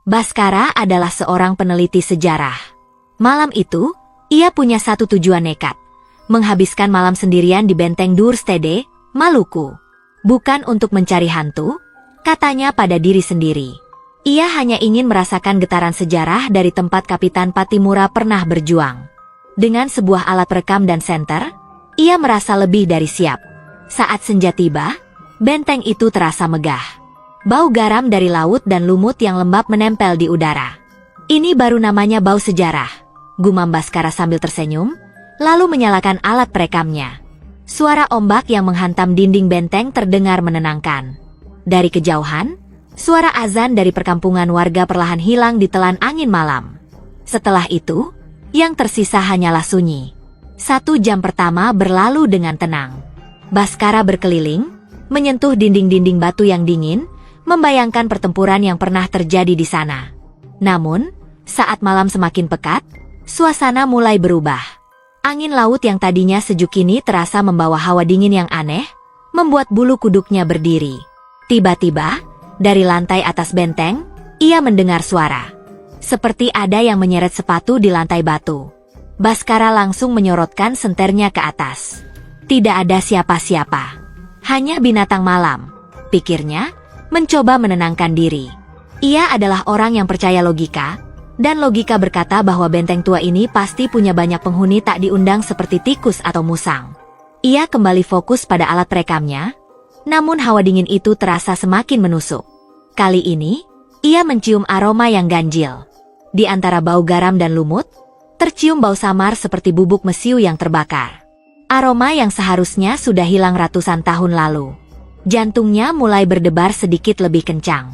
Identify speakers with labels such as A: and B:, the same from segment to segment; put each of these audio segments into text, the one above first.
A: Baskara adalah seorang peneliti sejarah. Malam itu, ia punya satu tujuan nekat. Menghabiskan malam sendirian di benteng Durstede, Maluku. Bukan untuk mencari hantu, katanya pada diri sendiri. Ia hanya ingin merasakan getaran sejarah dari tempat Kapitan Patimura pernah berjuang. Dengan sebuah alat perekam dan senter, ia merasa lebih dari siap. Saat senja tiba, benteng itu terasa megah. Bau garam dari laut dan lumut yang lembab menempel di udara. Ini baru namanya bau sejarah, gumam Baskara sambil tersenyum, lalu menyalakan alat perekamnya. Suara ombak yang menghantam dinding benteng terdengar menenangkan. Dari kejauhan, suara azan dari perkampungan warga perlahan hilang ditelan angin malam. Setelah itu, yang tersisa hanyalah sunyi. 1 jam pertama berlalu dengan tenang. Baskara berkeliling, menyentuh dinding-dinding batu yang dingin, membayangkan pertempuran yang pernah terjadi di sana. Namun, saat malam semakin pekat, suasana mulai berubah. Angin laut yang tadinya sejuk kini terasa membawa hawa dingin yang aneh, membuat bulu kuduknya berdiri. Tiba-tiba, dari lantai atas benteng, ia mendengar suara. Seperti ada yang menyeret sepatu di lantai batu. Baskara langsung menyorotkan senternya ke atas. Tidak ada siapa-siapa. Hanya binatang malam, pikirnya, mencoba menenangkan diri. Ia adalah orang yang percaya logika, dan logika berkata bahwa benteng tua ini pasti punya banyak penghuni tak diundang seperti tikus atau musang. Ia kembali fokus pada alat perekamnya, namun hawa dingin itu terasa semakin menusuk. Kali ini, ia mencium aroma yang ganjil. Di antara bau garam dan lumut, tercium bau samar seperti bubuk mesiu yang terbakar. Aroma yang seharusnya sudah hilang ratusan tahun lalu. Jantungnya mulai berdebar sedikit lebih kencang.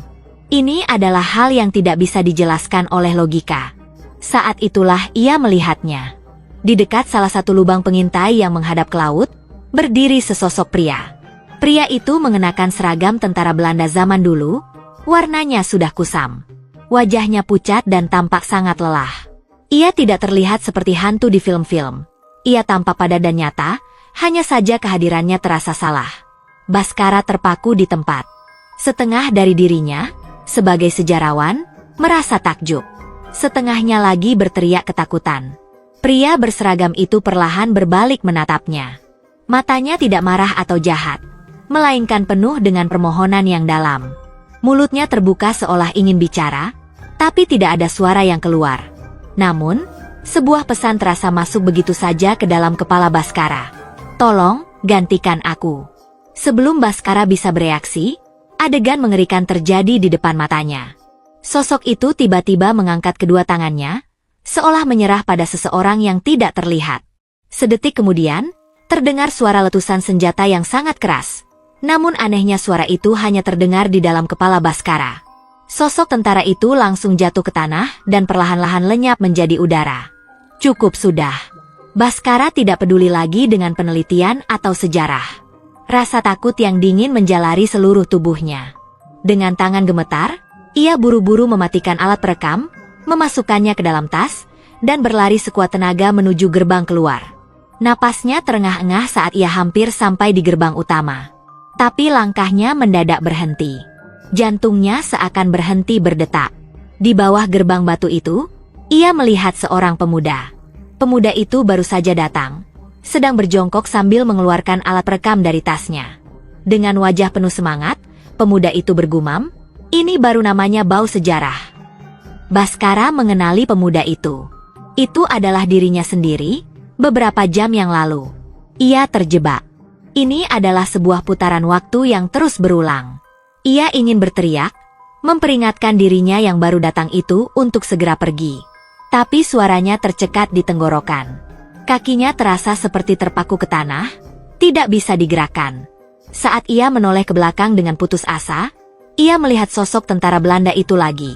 A: Ini adalah hal yang tidak bisa dijelaskan oleh logika. Saat itulah ia melihatnya. Di dekat salah satu lubang pengintai yang menghadap ke laut, berdiri sesosok pria. Pria itu mengenakan seragam tentara Belanda zaman dulu, warnanya sudah kusam. Wajahnya pucat dan tampak sangat lelah. Ia tidak terlihat seperti hantu di film-film. Ia tampak padat dan nyata, hanya saja kehadirannya terasa salah. Baskara terpaku di tempat. Setengah dari dirinya, sebagai sejarawan, merasa takjub. Setengahnya lagi berteriak ketakutan. Pria berseragam itu perlahan berbalik menatapnya. Matanya tidak marah atau jahat, melainkan penuh dengan permohonan yang dalam. Mulutnya terbuka seolah ingin bicara, tapi tidak ada suara yang keluar. Namun, sebuah pesan terasa masuk begitu saja ke dalam kepala Baskara. "Tolong, gantikan aku." Sebelum Baskara bisa bereaksi, adegan mengerikan terjadi di depan matanya. Sosok itu tiba-tiba mengangkat kedua tangannya, seolah menyerah pada seseorang yang tidak terlihat. Sedetik kemudian, terdengar suara letusan senjata yang sangat keras. Namun anehnya suara itu hanya terdengar di dalam kepala Baskara. Sosok tentara itu langsung jatuh ke tanah dan perlahan-lahan lenyap menjadi udara. Cukup sudah. Baskara tidak peduli lagi dengan penelitian atau sejarah. Rasa takut yang dingin menjalari seluruh tubuhnya. Dengan tangan gemetar, ia buru-buru mematikan alat perekam, memasukkannya ke dalam tas, dan berlari sekuat tenaga menuju gerbang keluar. Napasnya terengah-engah saat ia hampir sampai di gerbang utama. Tapi langkahnya mendadak berhenti. Jantungnya seakan berhenti berdetak. Di bawah gerbang batu itu, ia melihat seorang pemuda. Pemuda itu baru saja datang, sedang berjongkok sambil mengeluarkan alat perekam dari tasnya. Dengan wajah penuh semangat, pemuda itu bergumam, "Ini baru namanya bau sejarah." Baskara mengenali pemuda itu. Itu adalah dirinya sendiri, beberapa jam yang lalu. Ia terjebak. Ini adalah sebuah putaran waktu yang terus berulang. Ia ingin berteriak, memperingatkan dirinya yang baru datang itu untuk segera pergi. Tapi suaranya tercekat di tenggorokan. Kakinya terasa seperti terpaku ke tanah, tidak bisa digerakkan. Saat ia menoleh ke belakang dengan putus asa, ia melihat sosok tentara Belanda itu lagi.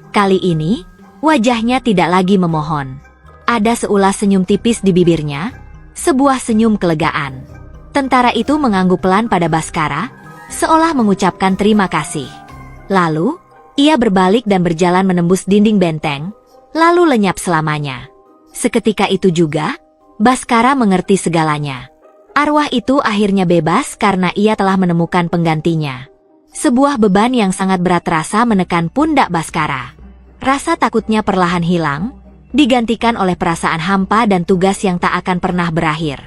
A: Kali ini, wajahnya tidak lagi memohon. Ada seulas senyum tipis di bibirnya, sebuah senyum kelegaan. Tentara itu mengangguk pelan pada Baskara, seolah mengucapkan terima kasih. Lalu, ia berbalik dan berjalan menembus dinding benteng, lalu lenyap selamanya. Seketika itu juga, Baskara mengerti segalanya. Arwah itu akhirnya bebas karena ia telah menemukan penggantinya. Sebuah beban yang sangat berat terasa menekan pundak Baskara. Rasa takutnya perlahan hilang, digantikan oleh perasaan hampa dan tugas yang tak akan pernah berakhir.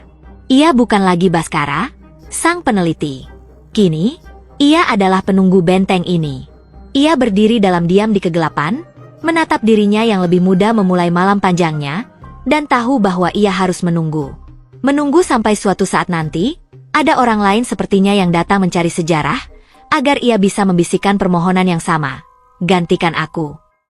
A: Ia bukan lagi Baskara, sang peneliti. Kini, ia adalah penunggu benteng ini. Ia berdiri dalam diam di kegelapan, menatap dirinya yang lebih muda memulai malam panjangnya, dan tahu bahwa ia harus menunggu. Menunggu sampai suatu saat nanti, ada orang lain sepertinya yang datang mencari sejarah, agar ia bisa membisikkan permohonan yang sama. Gantikan aku.